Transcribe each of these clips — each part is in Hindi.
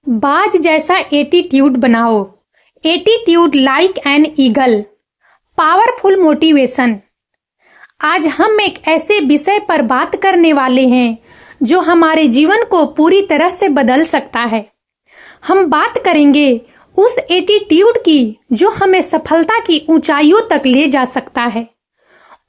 बाज जैसा एटीट्यूड बनाओ। Attitude like an eagle. Powerful motivation. आज हम एक ऐसे विषय पर बात करने वाले हैं जो हमारे जीवन को पूरी तरह से बदल सकता है। हम बात करेंगे उस एटीट्यूड की जो हमें सफलता की ऊंचाइयों तक ले जा सकता है।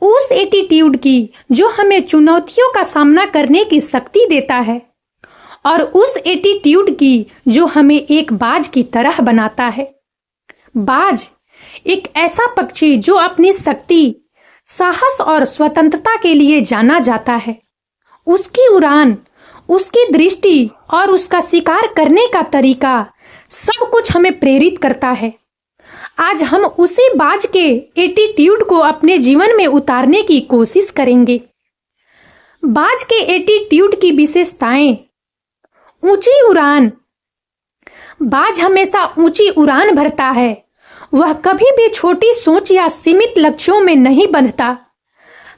उस एटीट्यूड की जो हमें चुनौतियों का सामना करने की शक्ति देता है। और उस एटीट्यूड की जो हमें एक बाज की तरह बनाता है। बाज एक ऐसा पक्षी जो अपनी शक्ति, साहस और स्वतंत्रता के लिए जाना जाता है। उसकी उड़ान, उसकी दृष्टि और उसका शिकार करने का तरीका सब कुछ हमें प्रेरित करता है। आज हम उसी बाज के एटीट्यूड को अपने जीवन में उतारने की कोशिश करेंगे। बाज के एटीट्यूड की विशेषताएं। ऊंची उड़ान। बाज हमेशा ऊंची उड़ान भरता है। वह कभी भी छोटी सोच या सीमित लक्ष्यों में नहीं बंधता।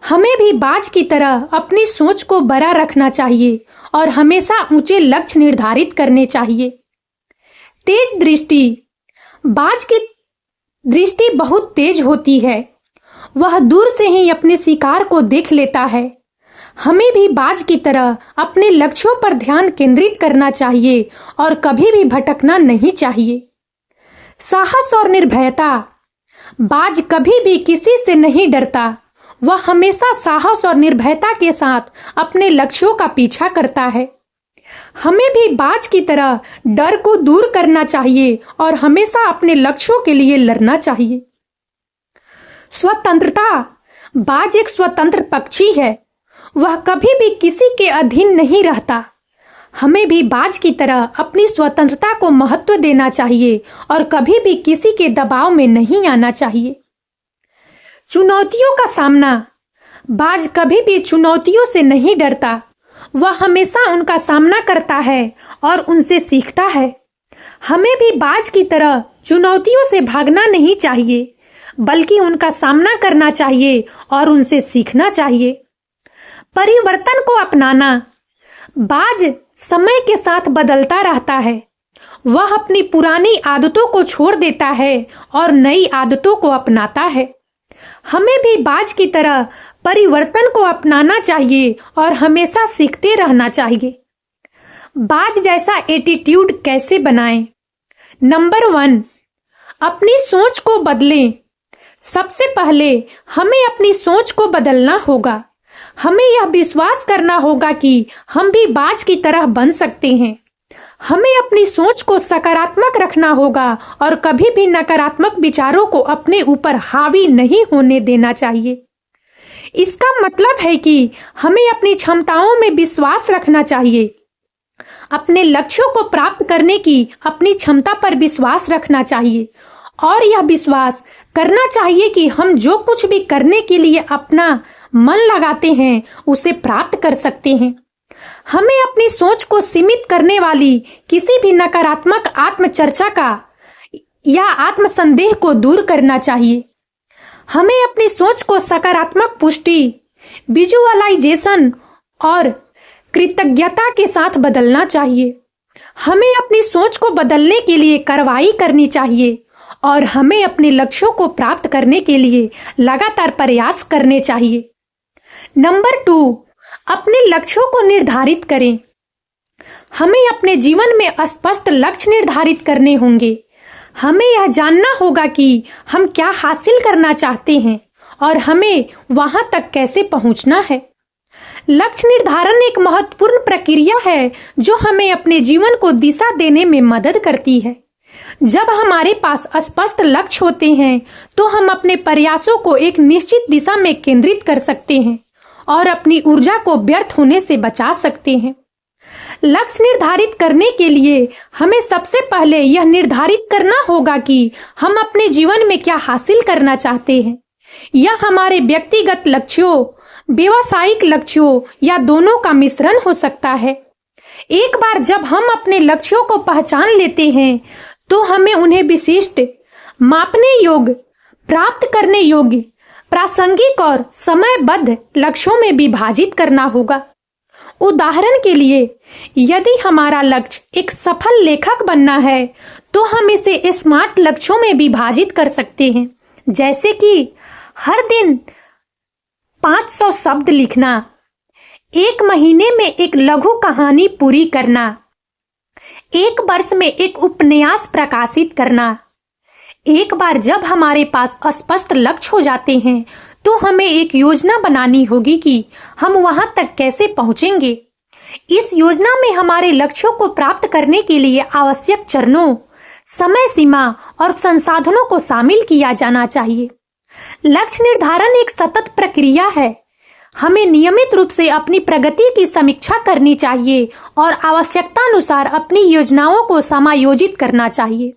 हमें भी बाज की तरह अपनी सोच को बड़ा रखना चाहिए और हमेशा ऊंचे लक्ष्य निर्धारित करने चाहिए। तेज दृष्टि। बाज की दृष्टि बहुत तेज होती है। वह दूर से ही अपने शिकार को देख लेता है। हमें भी बाज की तरह अपने लक्ष्यों पर ध्यान केंद्रित करना चाहिए और कभी भी भटकना नहीं चाहिए। साहस और निर्भयता। बाज कभी भी किसी से नहीं डरता। वह हमेशा साहस और निर्भयता के साथ अपने लक्ष्यों का पीछा करता है। हमें भी बाज की तरह डर को दूर करना चाहिए और हमेशा अपने लक्ष्यों के लिए लड़ना चाहिए। स्वतंत्रता। बाज एक स्वतंत्र पक्षी है। वह कभी भी किसी के अधीन नहीं रहता। हमें भी बाज की तरह अपनी स्वतंत्रता को महत्व देना चाहिए और कभी भी किसी के दबाव में नहीं आना चाहिए। चुनौतियों का सामना। बाज कभी भी चुनौतियों से नहीं डरता। वह हमेशा उनका सामना करता है और उनसे सीखता है। हमें भी बाज की तरह चुनौतियों से भागना नहीं चाहिए, बल्कि उनका सामना करना चाहिए और उनसे सीखना चाहिए। परिवर्तन को अपनाना। बाज समय के साथ बदलता रहता है। वह अपनी पुरानी आदतों को छोड़ देता है और नई आदतों को अपनाता है। हमें भी बाज की तरह परिवर्तन को अपनाना चाहिए और हमेशा सीखते रहना चाहिए। बाज जैसा एटीट्यूड कैसे बनाएं? नंबर 1, अपनी सोच को बदलें। सबसे पहले हमें अपनी सोच को बदलना होगा। हमें यह विश्वास करना होगा कि हम भी बाज की तरह बन सकते हैं। हमें अपनी सोच को सकारात्मक रखना होगा और कभी भी नकारात्मक विचारों को अपने ऊपर हावी नहीं होने देना चाहिए। इसका मतलब है कि हमें अपनी क्षमताओं में विश्वास रखना चाहिए। अपने लक्ष्यों को प्राप्त करने की अपनी क्षमता पर विश्वास रखना चाहिए और यह विश्वास करना चाहिए कि हम जो कुछ भी करने के लिए अपना मन लगाते हैं उसे प्राप्त कर सकते हैं। हमें अपनी सोच को सीमित करने वाली किसी भी नकारात्मक आत्मचर्चा का या आत्मसंदेह को दूर करना चाहिए। हमें अपनी सोच को सकारात्मक पुष्टि, विजुअलाइजेशन और कृतज्ञता के साथ बदलना चाहिए। हमें अपनी सोच को बदलने के लिए कार्रवाई करनी चाहिए और हमें अपने लक्ष्यों को प्राप्त करने के लिए लगातार प्रयास करने चाहिए। नंबर 2, अपने लक्ष्यों को निर्धारित करें। हमें अपने जीवन में स्पष्ट लक्ष्य निर्धारित करने होंगे। हमें यह जानना होगा कि हम क्या हासिल करना चाहते हैं और हमें वहां तक कैसे पहुंचना है। लक्ष्य निर्धारण एक महत्वपूर्ण प्रक्रिया है जो हमें अपने जीवन को दिशा देने में मदद करती है। जब हमारे पास स्पष्ट लक्ष्य होते हैं तो हम अपने प्रयासों को एक निश्चित दिशा में केंद्रित कर सकते हैं और अपनी ऊर्जा को व्यर्थ होने से बचा सकते हैं। लक्ष्य निर्धारित करने के लिए हमें सबसे पहले यह निर्धारित करना होगा कि हम अपने जीवन में क्या हासिल करना चाहते हैं। यह हमारे व्यक्तिगत लक्ष्यों, व्यावसायिक लक्ष्यों या दोनों का मिश्रण हो सकता है। एक बार जब हम अपने लक्ष्यों को पहचान लेते हैं तो हमें उन्हें विशिष्ट, मापने योग्य, प्राप्त करने योग्य, प्रासंगिक और समयबद्ध लक्ष्यों में विभाजित करना होगा। उदाहरण के लिए, यदि हमारा लक्ष्य एक सफल लेखक बनना है तो हम इसे स्मार्ट लक्ष्यों में विभाजित कर सकते हैं, जैसे कि हर दिन 500 शब्द लिखना, एक महीने में एक लघु कहानी पूरी करना, एक वर्ष में एक उपन्यास प्रकाशित करना। एक बार जब हमारे पास स्पष्ट लक्ष्य हो जाते हैं तो हमें एक योजना बनानी होगी कि हम वहां तक कैसे पहुंचेंगे। इस योजना में हमारे लक्ष्यों को प्राप्त करने के लिए आवश्यक चरणों, समय सीमा और संसाधनों को शामिल किया जाना चाहिए। लक्ष्य निर्धारण एक सतत प्रक्रिया है। हमें नियमित रूप से अपनी प्रगति की समीक्षा करनी चाहिए और आवश्यकता अनुसार अपनी योजनाओं को समायोजित करना चाहिए।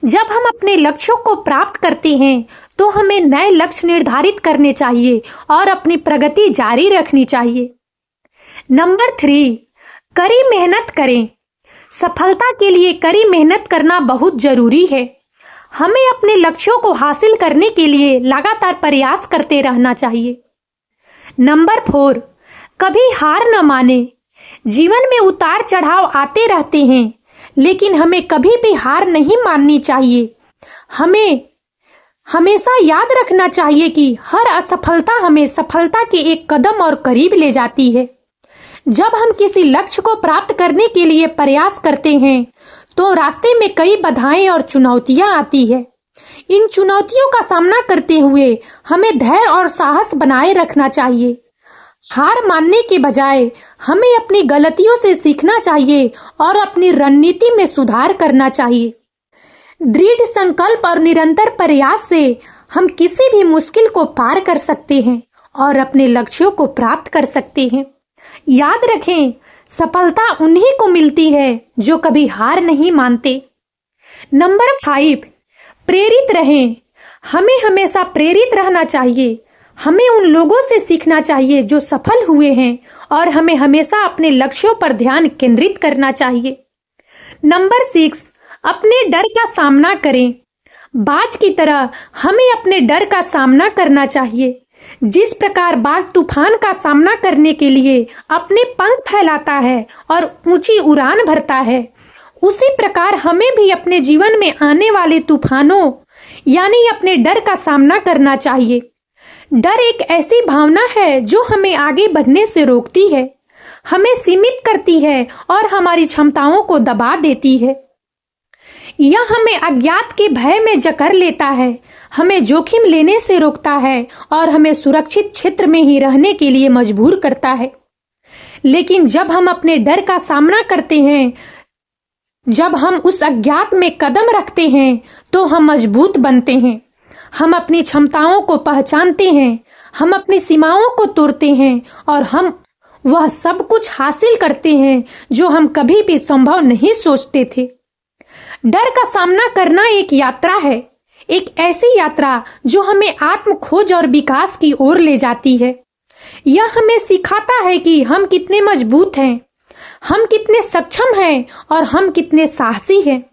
जब हम अपने लक्ष्यों को प्राप्त करते हैं तो हमें नए लक्ष्य निर्धारित करने चाहिए और अपनी प्रगति जारी रखनी चाहिए। नंबर 3, कड़ी मेहनत करें। सफलता के लिए कड़ी मेहनत करना बहुत जरूरी है। हमें अपने लक्ष्यों को हासिल करने के लिए लगातार प्रयास करते रहना चाहिए। नंबर 4, कभी हार न माने। जीवन में उतार चढ़ाव आते रहते हैं, लेकिन हमें कभी भी हार नहीं माननी चाहिए। हमें हमेशा याद रखना चाहिए कि हर असफलता हमें सफलता के एक कदम और करीब ले जाती है। जब हम किसी लक्ष्य को प्राप्त करने के लिए प्रयास करते हैं तो रास्ते में कई बाधाएं और चुनौतियां आती है। इन चुनौतियों का सामना करते हुए हमें धैर्य और साहस बनाए रखना चाहिए। हार मानने के बजाय हमें अपनी गलतियों से सीखना चाहिए और अपनी रणनीति में सुधार करना चाहिए। दृढ़ संकल्प और निरंतर प्रयास से हम किसी भी मुश्किल को पार कर सकते हैं और अपने लक्ष्यों को प्राप्त कर सकते हैं। याद रखें, सफलता उन्हीं को मिलती है जो कभी हार नहीं मानते। नंबर 5, प्रेरित रहें। हमें हमेशा प्रेरित रहना चाहिए। हमें उन लोगों से सीखना चाहिए जो सफल हुए हैं और हमें हमेशा अपने लक्ष्यों पर ध्यान केंद्रित करना चाहिए। नंबर 6, अपने डर का सामना करें। बाज की तरह हमें अपने डर का सामना करना चाहिए। जिस प्रकार बाज तूफान का सामना करने के लिए अपने पंख फैलाता है और ऊंची उड़ान भरता है, उसी प्रकार हमें भी अपने जीवन में आने वाले तूफानों यानी अपने डर का सामना करना चाहिए। डर एक ऐसी भावना है जो हमें आगे बढ़ने से रोकती है, हमें सीमित करती है और हमारी क्षमताओं को दबा देती है। यह हमें अज्ञात के भय में जकड़ लेता है, हमें जोखिम लेने से रोकता है और हमें सुरक्षित क्षेत्र में ही रहने के लिए मजबूर करता है। लेकिन जब हम अपने डर का सामना करते हैं, जब हम उस अज्ञात में कदम रखते हैं, तो हम मजबूत बनते हैं। हम अपनी क्षमताओं को पहचानते हैं, हम अपनी सीमाओं को तोड़ते हैं और हम वह सब कुछ हासिल करते हैं जो हम कभी भी संभव नहीं सोचते थे। डर का सामना करना एक यात्रा है, एक ऐसी यात्रा जो हमें आत्म खोज और विकास की ओर ले जाती है। यह हमें सिखाता है कि हम कितने मजबूत हैं, हम कितने सक्षम हैं और हम कितने साहसी हैं।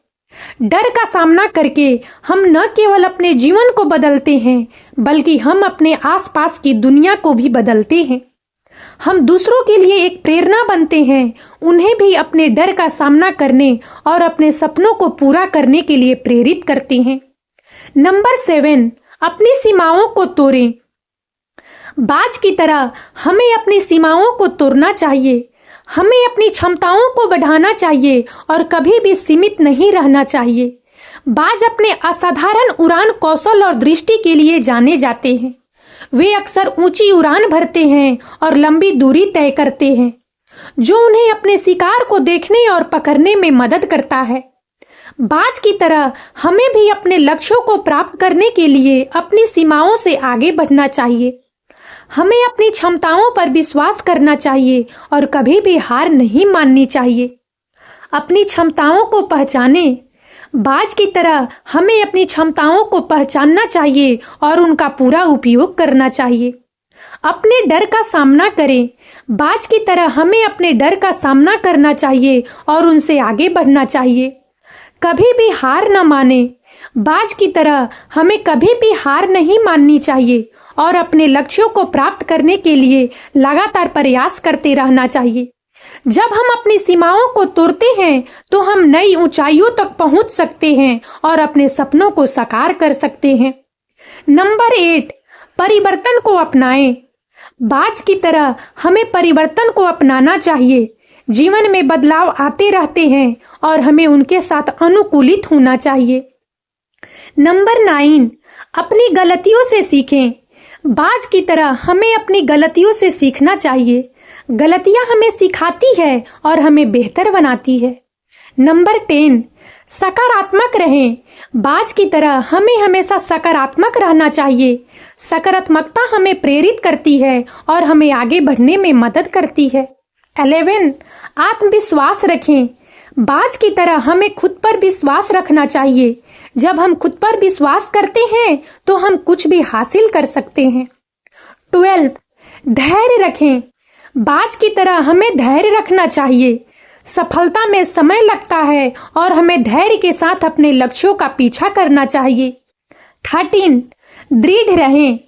डर का सामना करके हम न केवल अपने जीवन को बदलते हैं, बल्कि हम अपने आसपास की दुनिया को भी बदलते हैं। हम दूसरों के लिए एक प्रेरणा बनते हैं, उन्हें भी अपने डर का सामना करने और अपने सपनों को पूरा करने के लिए प्रेरित करते हैं। नंबर 7, अपनी सीमाओं को तोड़ें। बाज की तरह हमें अपनी सीमाओं को तोड़ना चाहिए। हमें अपनी क्षमताओं को बढ़ाना चाहिए और कभी भी सीमित नहीं रहना चाहिए। बाज अपने असाधारण उड़ान कौशल और दृष्टि के लिए जाने जाते हैं। वे अक्सर ऊंची उड़ान भरते हैं और लंबी दूरी तय करते हैं, जो उन्हें अपने शिकार को देखने और पकड़ने में मदद करता है। बाज की तरह हमें भी अपने लक्ष्यों को प्राप्त करने के लिए अपनी सीमाओं से आगे बढ़ना चाहिए। हमें अपनी क्षमताओं पर विश्वास करना चाहिए और कभी भी हार नहीं माननी चाहिए। अपनी क्षमताओं को पहचानें। बाज की तरह हमें अपनी क्षमताओं को पहचानना चाहिए और उनका पूरा उपयोग करना चाहिए। अपने डर का सामना करें। बाज की तरह हमें अपने डर का सामना करना चाहिए और उनसे आगे बढ़ना चाहिए। कभी भी हार न माने। बाज की तरह हमें कभी भी हार नहीं माननी चाहिए और अपने लक्ष्यों को प्राप्त करने के लिए लगातार प्रयास करते रहना चाहिए। जब हम अपनी सीमाओं को तोड़ते हैं तो हम नई ऊंचाइयों तक पहुंच सकते हैं और अपने सपनों को साकार कर सकते हैं। नंबर 8, परिवर्तन को अपनाएं। बाज की तरह हमें परिवर्तन को अपनाना चाहिए। जीवन में बदलाव आते रहते हैं और हमें उनके साथ अनुकूलित होना चाहिए। नंबर 9, अपनी गलतियों से सीखें। बाज की तरह हमें अपनी गलतियों से सीखना चाहिए। गलतियां हमें सिखाती है और हमें बेहतर बनाती है। नंबर 10, सकारात्मक रहें। बाज की तरह हमें हमेशा सकारात्मक रहना चाहिए। सकारात्मकता हमें प्रेरित करती है और हमें आगे बढ़ने में मदद करती है। 11, आत्मविश्वास रखें। बाज की तरह हमें खुद पर विश्वास रखना चाहिए। जब हम खुद पर विश्वास करते हैं तो हम कुछ भी हासिल कर सकते हैं। 12, धैर्य रखें। बाज की तरह हमें धैर्य रखना चाहिए। सफलता में समय लगता है और हमें धैर्य के साथ अपने लक्ष्यों का पीछा करना चाहिए। 13, दृढ़ रहें।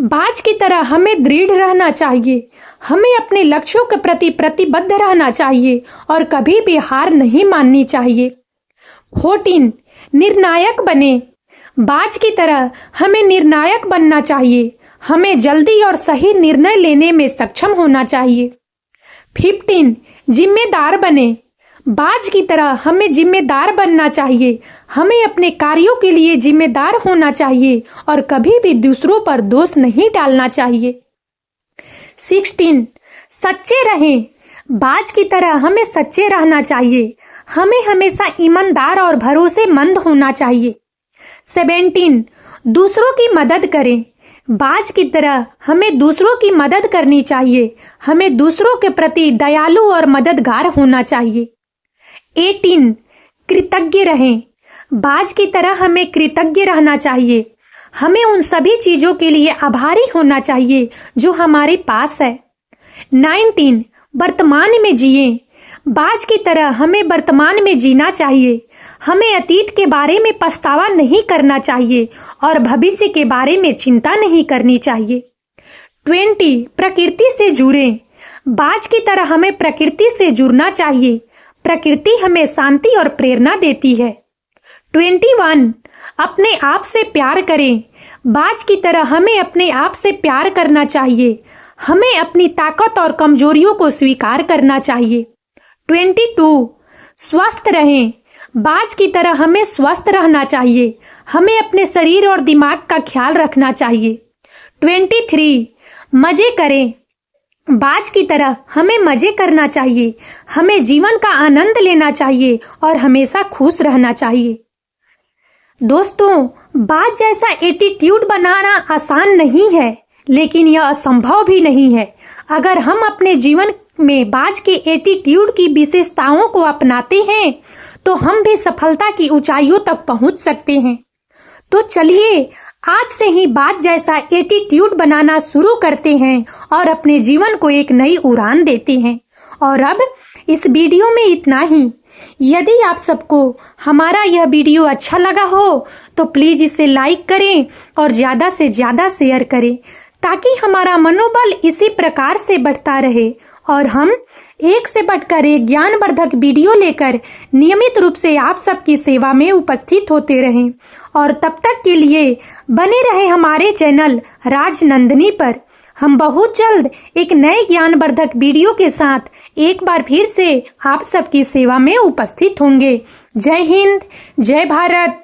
बाज की तरह हमें दृढ़ रहना चाहिए। हमें अपने लक्ष्यों के प्रति प्रतिबद्ध रहना चाहिए और कभी भी हार नहीं माननी चाहिए। 14, निर्णायक बने। बाज की तरह हमें निर्णायक बनना चाहिए। हमें जल्दी और सही निर्णय लेने में सक्षम होना चाहिए। 15, जिम्मेदार बने। बाज की तरह हमें जिम्मेदार बनना चाहिए। हमें अपने कार्यों के लिए जिम्मेदार होना चाहिए और कभी भी दूसरों पर दोष नहीं डालना चाहिए। 16, सच्चे रहें। बाज की तरह हमें सच्चे रहना चाहिए। हमें हमेशा ईमानदार और भरोसेमंद होना चाहिए। 17, दूसरों की मदद करें। बाज की तरह हमें दूसरों की मदद करनी चाहिए। हमें दूसरों के प्रति दयालु और मददगार होना चाहिए। 18, कृतज्ञ रहें। बाज की तरह हमें कृतज्ञ रहना चाहिए। हमें उन सभी चीजों के लिए आभारी होना चाहिए जो हमारे पास है। 19, वर्तमान में जिएं। बाज की तरह हमें वर्तमान में जीना चाहिए। हमें अतीत के बारे में पछतावा नहीं करना चाहिए और भविष्य के बारे में चिंता नहीं करनी चाहिए। 20, प्रकृति से जुड़ें। बाज की तरह हमें प्रकृति से जुड़ना चाहिए। प्रकृति हमें शांति और प्रेरणा देती है। 21, अपने आप से प्यार करें। बाज की तरह हमें अपने आप से प्यार करना चाहिए। हमें अपनी ताकत और कमजोरियों को स्वीकार करना चाहिए। 22, स्वस्थ रहें। बाज की तरह हमें स्वस्थ रहना चाहिए। हमें अपने शरीर और दिमाग का ख्याल रखना चाहिए। 23, मजे करें। बाज की तरह हमें मजे करना चाहिए। हमें जीवन का आनंद लेना चाहिए और हमेशा खुश रहना चाहिए। दोस्तों, बाज जैसा एटीट्यूड बनाना आसान नहीं है, लेकिन यह असंभव भी नहीं है। अगर हम अपने जीवन में बाज के एटीट्यूड की विशेषताओं को अपनाते हैं तो हम भी सफलता की ऊंचाइयों तक पहुंच सकते हैं। तो चलिए आज से ही बाज जैसा एटीट्यूड बनाना शुरू करते हैं और अपने जीवन को एक नई उड़ान देते हैं। और अब इस वीडियो में इतना ही। यदि आप सबको हमारा यह वीडियो अच्छा लगा हो तो प्लीज इसे लाइक करें और ज्यादा से ज्यादा शेयर करें, ताकि हमारा मनोबल इसी प्रकार से बढ़ता रहे और हम एक से बढ़कर एक ज्ञानवर्धक वीडियो लेकर नियमित रूप से आप सबकी सेवा में उपस्थित होते रहें। और तब तक के लिए बने रहे हमारे चैनल राजनंदिनी पर। हम बहुत जल्द एक नए ज्ञानवर्धक वीडियो के साथ एक बार फिर से आप सबकी सेवा में उपस्थित होंगे। जय हिंद, जय भारत।